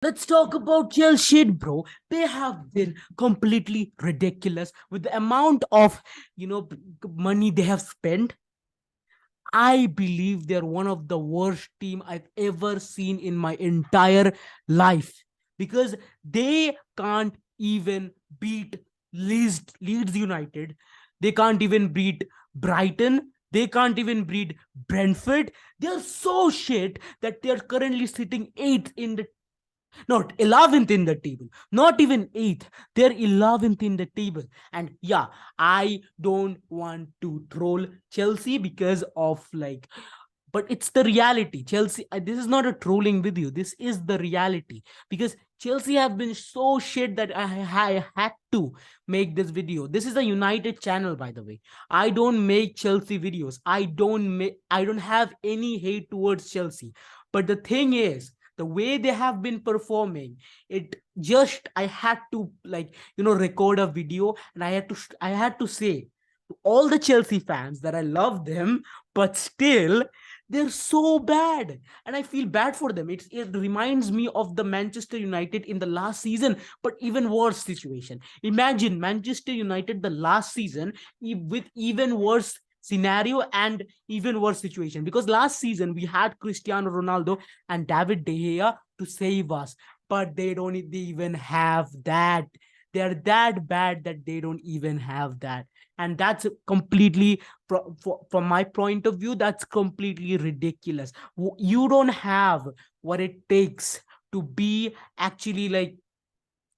Let's talk about Chelsea, bro. They have been completely ridiculous with the amount of, money they have spent. I believe they're one of the worst team I've ever seen in my entire life because they can't even beat Leeds United. They can't even beat Brighton. They can't even beat Brentford. They're so shit that they're currently sitting eighth in the not 11th in the table, not even 8th. They're 11th in the table. And yeah, I don't want to troll Chelsea because of but it's the reality. Chelsea, this is not a trolling video. This is the reality because Chelsea have been so shit that I had to make this video. This is a United channel, by the way. I don't make Chelsea videos. I don't have any hate towards Chelsea. But the thing is, the way they have been performing, it just I had to record a video, and I had to say to all the Chelsea fans that I love them, but still they're so bad, and I feel bad for them. It reminds me of the Manchester United in the last season, but even worse situation. Imagine Manchester United the last season with even worse scenario and even worse situation, because last season we had Cristiano Ronaldo and David De Gea to save us, but they don't even have that. They're that bad that they don't even have that. And that's completely, from my point of view, that's completely ridiculous. You don't have what it takes to be actually like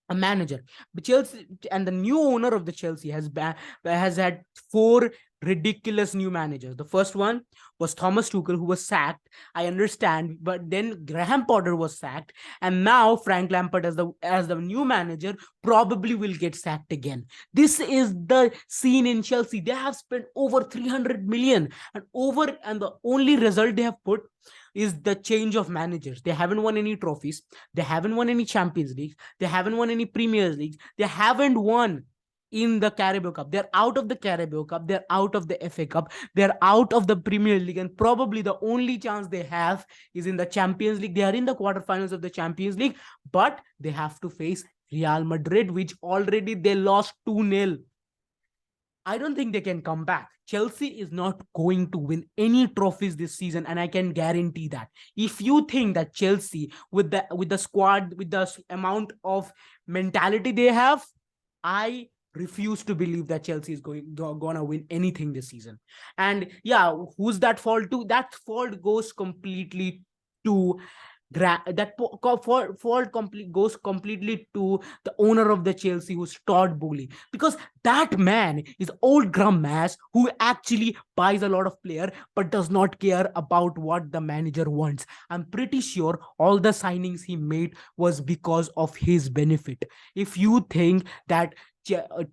a manager. But Chelsea and the new owner of the Chelsea has had four ridiculous new managers. The first one was Thomas Tuchel, who was sacked. I understand, but then Graham Potter was sacked, and now Frank Lampard as the new manager probably will get sacked again. This is the scene in Chelsea. They have spent over 300 million, and the only result they have put is the change of managers. They haven't won any trophies. They haven't won any Champions League. They haven't won any Premier League. They haven't won in the Carabao Cup. They're out of the Carabao Cup. They're out of the FA Cup. They're out of the Premier League. And probably the only chance they have is in the Champions League. They are in the quarterfinals of the Champions League, but they have to face Real Madrid, which already they lost 2-0. I don't think they can come back. Chelsea is not going to win any trophies this season, and I can guarantee that. If you think that Chelsea, with the squad, with the amount of mentality they have, I refuse to believe that Chelsea is gonna win anything this season. And yeah, who's that fault to? That fault goes completely to goes completely to the owner of the Chelsea, who's Todd Bowley, because that man is old grumbass who actually buys a lot of player but does not care about what the manager wants. I'm pretty sure all the signings he made was because of his benefit. If you think that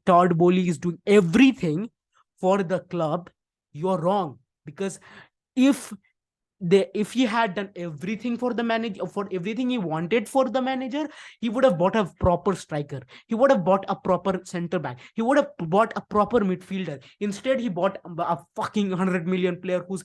Todd Bowley is doing everything for the club, you're wrong. Because if if he had done everything for the manager, for everything he wanted for the manager, he would have bought a proper striker, he would have bought a proper center back, he would have bought a proper midfielder. Instead, he bought a fucking 100 million player who's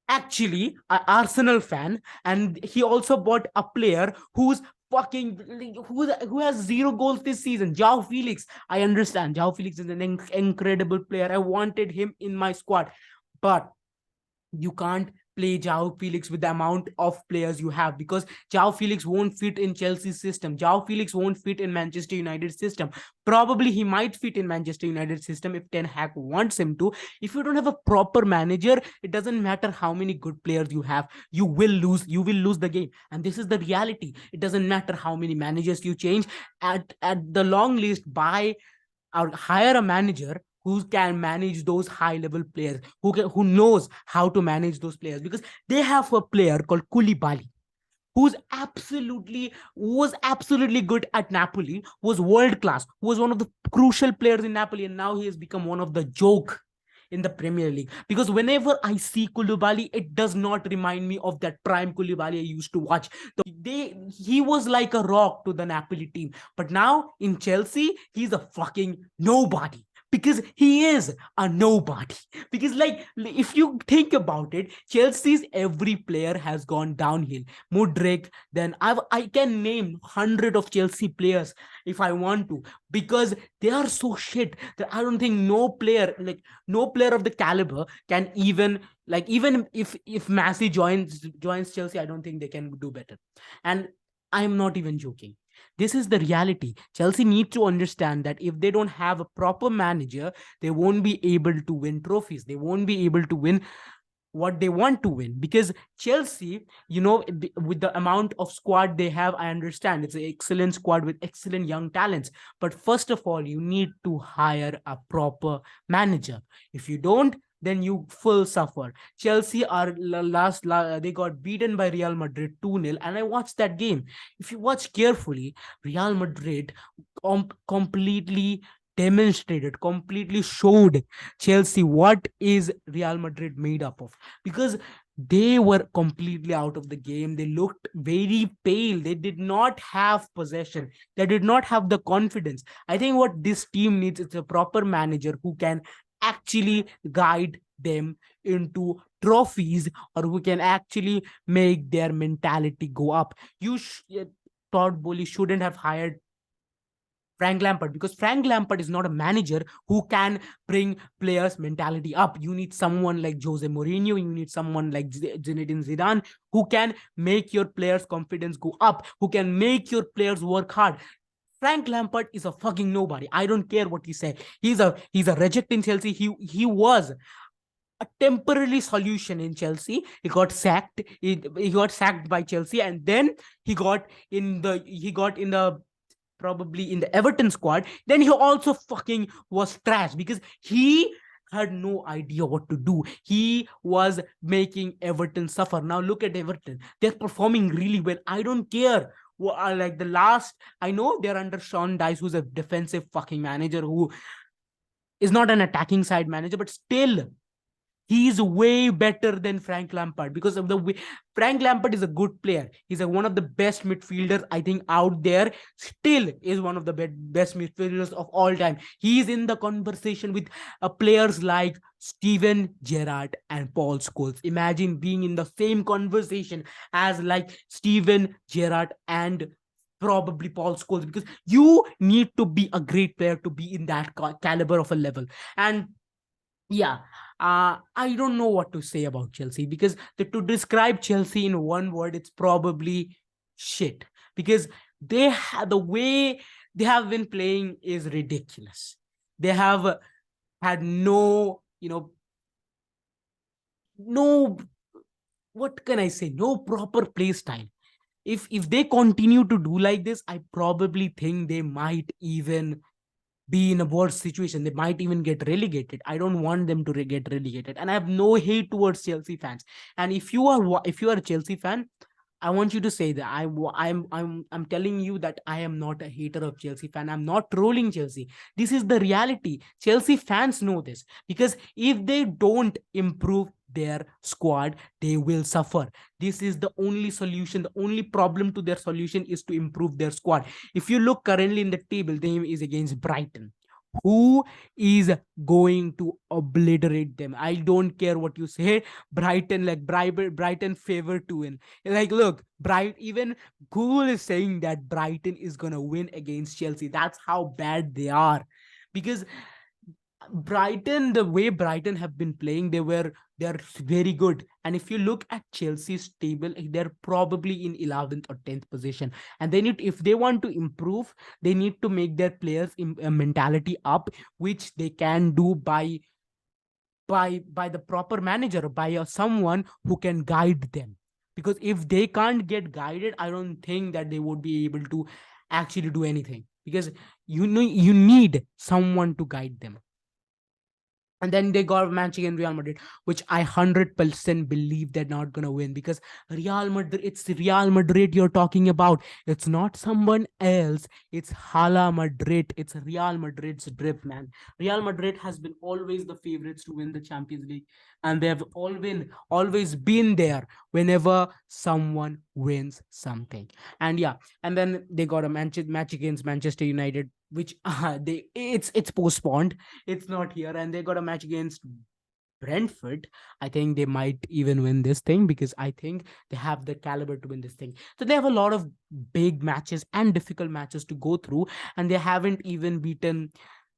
actually an Arsenal fan, and he also bought a player who's fucking who has 0 goals this season. Joao Felix. I understand Joao Felix is an incredible player. I wanted him in my squad, but you can't play Joao Felix with the amount of players you have, because Joao Felix won't fit in Chelsea's system. Joao Felix won't fit in Manchester United system. Probably he might fit in Manchester United system if Ten Hag wants him to. If you don't have a proper manager, it doesn't matter how many good players you have. You will lose. You will lose the game, and this is the reality. It doesn't matter how many managers you change. At the long list, buy or hire a manager who can manage those high level players, who knows how to manage those players, because they have a player called Koulibaly was absolutely good at Napoli, was world class, was one of the crucial players in Napoli, and now he has become one of the joke in the Premier League. Because whenever I see Koulibaly, it does not remind me of that prime Koulibaly I used to watch. He was like a rock to the Napoli team, but now in Chelsea, he's a fucking nobody. because he is a nobody. Because, like, if you think about it, Chelsea's every player has gone downhill. Mudryk, then I can name 100 of Chelsea players if I want to, because they are so shit that I don't think no player of the caliber can even, like, even if Messi joins Chelsea, I don't think they can do better. And I'm not even joking. This is the reality. Chelsea need to understand that if they don't have a proper manager, they won't be able to win trophies. They won't be able to win what they want to win. Because Chelsea, with the amount of squad they have, I understand it's an excellent squad with excellent young talents. But first of all, you need to hire a proper manager. If you don't, then you full suffer. Chelsea are they got beaten by Real Madrid 2-0, and I watched that game. If you watch carefully, Real Madrid completely demonstrated, completely showed Chelsea what is Real Madrid made up of. Because they were completely out of the game. They looked very pale. They did not have possession. They did not have the confidence. I think what this team needs is a proper manager who can actually guide them into trophies, or who can actually make their mentality go up. Todd Bowley shouldn't have hired Frank Lampard, because Frank Lampard is not a manager who can bring players' mentality up. You need someone like Jose Mourinho, you need someone like Zinedine Zidane, who can make your players' confidence go up, who can make your players work hard. Frank Lampard is a fucking nobody. I don't care what he say. He's a reject in Chelsea. He was a temporary solution in Chelsea. He got sacked. He got sacked by Chelsea, and then he got in the probably in the Everton squad. Then he also fucking was trash, because he had no idea what to do. He was making Everton suffer. Now look at Everton. They're performing really well. I don't care. Like the last, I know they're under Sean Dice, who's a defensive fucking manager who is not an attacking side manager, but still, he's way better than Frank Lampard, because of the way Frank Lampard is a good player. He's one of the best midfielders, I think, out there. Still is one of the best midfielders of all time. He's in the conversation with players like Steven Gerrard and Paul Scholes. Imagine being in the same conversation as like Steven Gerrard and probably Paul Scholes, because you need to be a great player to be in that caliber of a level. And yeah, I don't know what to say about Chelsea, because to describe Chelsea in one word, it's probably shit. Because the way they have been playing is ridiculous. They have had no, what can I say? No proper play style. If they continue to do like this, I probably think they might even be in a worse situation. They might even get relegated. I don't want them to get relegated, and I have no hate towards Chelsea fans. And if you are a Chelsea fan, I want you to say that I'm telling you that I am not a hater of Chelsea fan. I'm not trolling Chelsea. This is the reality. Chelsea fans know this, because if they don't improve their squad, they will suffer. This is the only solution. The only problem to their solution is to improve their squad. If you look currently in the table, the game is against Brighton, who is going to obliterate them. I don't care what you say. Brighton, like Brighton favor to win. Like, look, even Google is saying that Brighton is gonna win against Chelsea. That's how bad they are. Because Brighton, the way Brighton have been playing, they're very good. And if you look at Chelsea's table, they're probably in 11th or 10th position. And they need, if they want to improve, they need to make their players mentality up, which they can do by the proper manager, by someone who can guide them. Because if they can't get guided, I don't think that they would be able to actually do anything. Because you need someone to guide them. And then they got a match against Real Madrid, which I 100% believe they're not gonna win, because it's Real Madrid you're talking about. It's not someone else. It's Hala Madrid. It's Real Madrid's drip, man. Real Madrid has been always the favorites to win the Champions League, and they have always been there whenever someone wins something. And yeah, and then they got a match against Manchester United, which they it's postponed. It's not here. And they got a match against Brentford. I think they might even win this thing because I think they have the caliber to win this thing. So they have a lot of big matches and difficult matches to go through, and they haven't even beaten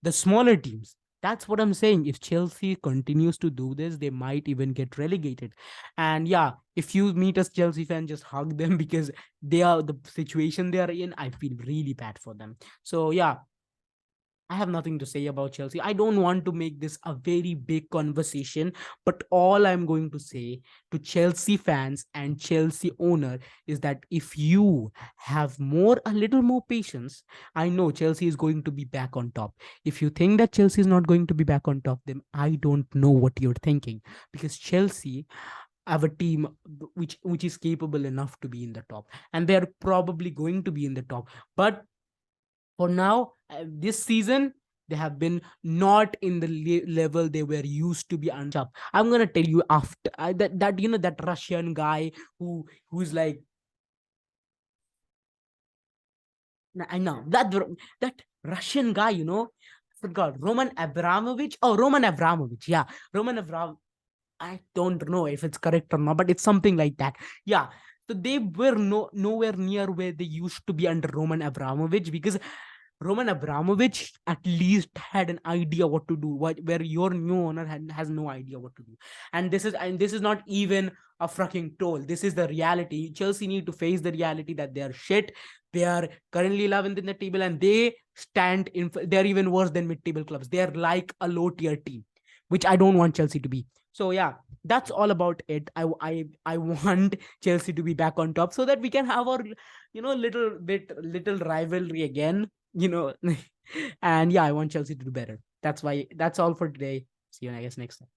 the smaller teams. That's what I'm saying. If Chelsea continues to do this, they might even get relegated. And yeah, if you meet a Chelsea fan, just hug them because they are the situation they are in. I feel really bad for them. So yeah, I have nothing to say about Chelsea. I don't want to make this a very big conversation, but all I'm going to say to Chelsea fans and Chelsea owner is that if you have a little more patience, I know Chelsea is going to be back on top. If you think that Chelsea is not going to be back on top, then I don't know what you're thinking, because Chelsea have a team which is capable enough to be in the top, and they're probably going to be in the top. But for now, this season, they have been not in the level they were used to be. I'm gonna tell you after that that Russian guy who's like, I know that Russian guy, I forgot, Roman Abramovich. Oh, Roman Abramovich, yeah, Roman Abramovich. I don't know if it's correct or not, but it's something like that. Yeah. So they were nowhere near where they used to be under Roman Abramovich, because Roman Abramovich at least had an idea what to do, where your new owner has no idea what to do. And this is not even a fucking troll. This is the reality. Chelsea need to face the reality that they are shit. They are currently 11th in the table, and they stand in. They're even worse than mid-table clubs. They are like a low-tier team, which I don't want Chelsea to be. So yeah, that's all about it. I want Chelsea to be back on top so that we can have our little rivalry again. And yeah, I want Chelsea to do better. That's all for today. See you, I guess, next time.